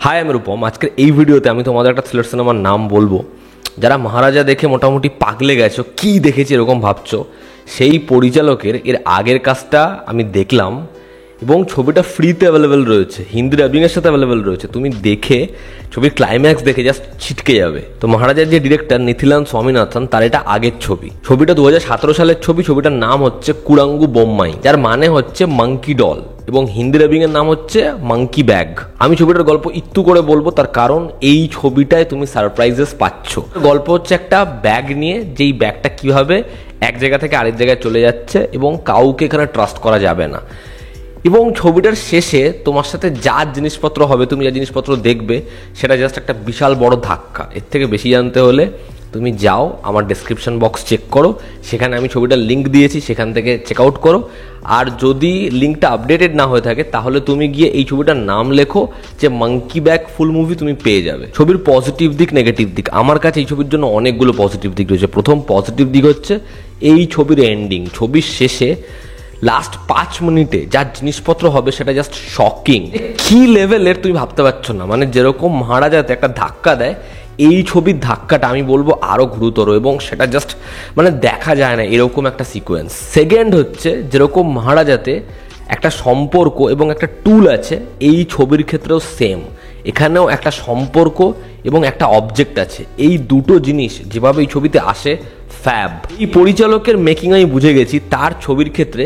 High আমি রূপম। আজকের এই ভিডিওতে আমি তোমাদের একটা থ্রিলার সিনেমার নাম বলবো, যারা মহারাজা দেখে মোটামুটি পাগলে গেছো, কি দেখেছি এরকম ভাবছো, সেই পরিচালকের এর আগের কাজটা আমি দেখলাম এবং ছবিটা ফ্রিতে অ্যাভেলেবেল রয়েছে, হিন্দি ডাবিংয়ের সাথে অ্যাভেলেবেল রয়েছে। তুমি দেখে ছবির ক্লাইম্যাক্স দেখে জাস্ট ছিটকে যাবে। তো মহারাজার যে ডিরেক্টর নিথিলান স্বামীনাথন, তার এটা আগের ছবিটা 2017 সালের ছবি। ছবিটার নাম হচ্ছে কুরাঙ্গু বোম্মাই, যার মানে হচ্ছে মাঙ্কি ডল, এবং হিন্দি ডাবিংয়ের নাম হচ্ছে মাঙ্কি ব্যাগ। আমি ছবিটার গল্প একটু করে বলবো, তার কারণ এই ছবিটায় তুমি সারপ্রাইজেস পাচ্ছ। গল্প হচ্ছে একটা ব্যাগ নিয়ে, যেই ব্যাগটা কিভাবে এক জায়গা থেকে আরেক জায়গায় চলে যাচ্ছে এবং কাউকে এখানে ট্রাস্ট করা যাবে না। এবং ছবিটার শেষে তোমার সাথে যা জিনিসপত্র হবে, তুমি যা জিনিসপত্র দেখবে, সেটা জাস্ট একটা বিশাল বড় ধাক্কা। এর থেকে বেশি জানতে হলে তুমি যাও, আমার ডেসক্রিপশন বক্স চেক করো, সেখানে আমি ছবিটার লিঙ্ক দিয়েছি, সেখান থেকে চেক আউট করো। আর যদি লিঙ্কটা আপডেটেড না হয়ে থাকে, তাহলে তুমি গিয়ে এই ছবিটার নাম লেখো যে মাঙ্কি ব্যাগ ফুল মুভি, তুমি পেয়ে যাবে। ছবির পজিটিভ দিক, নেগেটিভ দিক, আমার কাছে এই ছবির জন্য অনেকগুলো পজিটিভ দিক রয়েছে। প্রথম পজিটিভ দিক হচ্ছে এই ছবির এন্ডিং। ছবির শেষে লাস্ট 5 মিনিটে যা জিনিসপত্র হবে, সেটা জাস্ট শকিং। কি লেভেলের তুমি ভাবতে পারছো না। মানে যেরকম মহারাজাতে একটা ধাক্কা দেয়, এই ছবির ধাক্কাটা আমি বলবো আরো গুরুতর, এবং সেটা জাস্ট মানে দেখা যায় না এরকম একটা সিকোয়েন্স। সেকেন্ড হচ্ছে, যেরকম মহারাজাতে একটা সম্পর্ক এবং একটা টুল আছে, এই ছবির ক্ষেত্রেও সেম। এখানেও একটা সম্পর্ক এবং একটা অবজেক্ট আছে। এই দুটো জিনিস যেভাবে এই ছবিতে আসে, ফ্যাব। এই পরিচালকের মেকিং আমি বুঝে গেছি। তার ছবির ক্ষেত্রে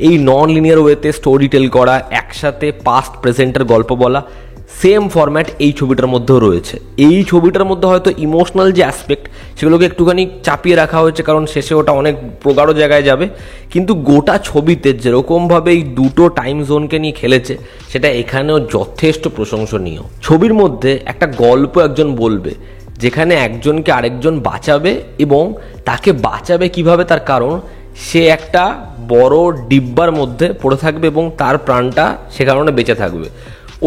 এই নন লিনিয়ার ওয়েতে স্টোরি টেল করা, একসাথে পাস্ট প্রেজেন্টের গল্প বলা, সেম ফরম্যাট এই ছবিটার মধ্যেও রয়েছে। এই ছবিটার মধ্যে হয়তো ইমোশনাল যে অ্যাসপেক্ট, সেগুলোকে একটুখানি চাপিয়ে রাখা হয়েছে, কারণ শেষে ওটা অনেক প্রগাঢ় জায়গায় যাবে। কিন্তু গোটা ছবিতে যেরকমভাবে এই দুটো টাইম জোনকে নিয়ে খেলেছে, সেটা এখানেও যথেষ্ট প্রশংসনীয়। ছবির মধ্যে একটা গল্প একজন বলবে, যেখানে একজনকে আরেকজন বাঁচাবে, এবং তাকে বাঁচাবে কিভাবে, তার কারণ সে একটা বড় ডিব্বার মধ্যে পড়ে থাকবে এবং তার প্রাণটা সে কারণে বেঁচে থাকবে।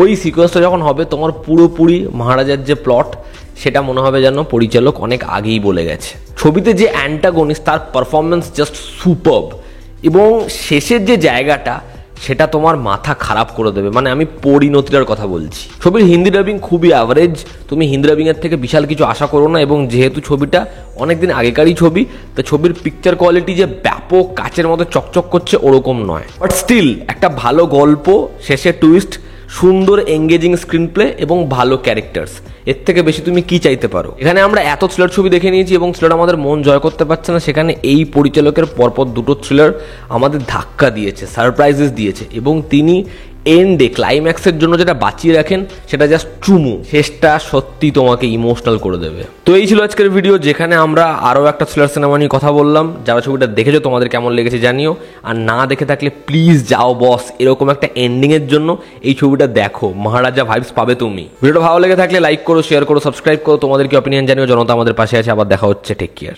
ওই সিকোয়েন্সটা যখন হবে, তোমার পুরোপুরি মহারাজার যে প্লট, সেটা মনে হবে যেন পরিচালক অনেক আগেই বলে গেছে। ছবিতে যে অ্যান্টাগনিস্ট, তার পারফরমেন্স জাস্ট সুপারব, এবং শেষের যে জায়গাটা, সেটা তোমার মাথা খারাপ করে দেবে। মানে আমি পরিণতিটার কথা বলছি। ছবির হিন্দি ডাবিং খুবই অ্যাভারেজ, তুমি হিন্দি ডাবিংয়ের থেকে বিশাল কিছু আশা করো না। এবং যেহেতু ছবিটা অনেকদিন আগেকারই ছবি, তো ছবির পিকচার কোয়ালিটি যে ব্যাপক কাচের মতো চকচক করছে, ওরকম নয়। বাট স্টিল একটা ভালো গল্প, শেষে টুইস্ট, সুন্দর এঙ্গেজিং স্ক্রিন প্লে এবং ভালো ক্যারেক্টার্স। এর থেকে বেশি তুমি কি চাইতে পারো? এখানে আমরা এত থ্রিলার ছবি দেখে নিয়েছি এবং থ্রিলার আমাদের মন জয় করতে পারছে না, সেখানে এই পরিচালকের পরপর দুটো থ্রিলার আমাদের ধাক্কা দিয়েছে, সারপ্রাইজেস দিয়েছে, এবং তিনি এন্ডে ক্লাইম্যাক্সের জন্য যেটা বাঁচিয়ে রাখেন, সেটা জাস্ট চুমু। শেষটা সত্যি তোমাকে ইমোশনাল করে দেবে। তো এই ছিল আজকের ভিডিও, যেখানে আমরা আরও একটা থ্রিলার সিনেমা নিয়ে কথা বললাম। যারা ছবিটা দেখেছো, তোমাদের কেমন লেগেছে জানিও। আর না দেখে থাকলে প্লিজ যাও বস, এরকম একটা এন্ডিংয়ের জন্য এই ছবিটা দেখো, মহারাজা ভাইবস পাবে তুমি। ভিডিওটা ভালো লেগে থাকলে লাইক করো, শেয়ার করো, সাবস্ক্রাইব করো। তোমাদের কি অপিনিয়ন জানিও। জনতা আমাদের পাশে আছে। আবার দেখা হচ্ছে। Take care.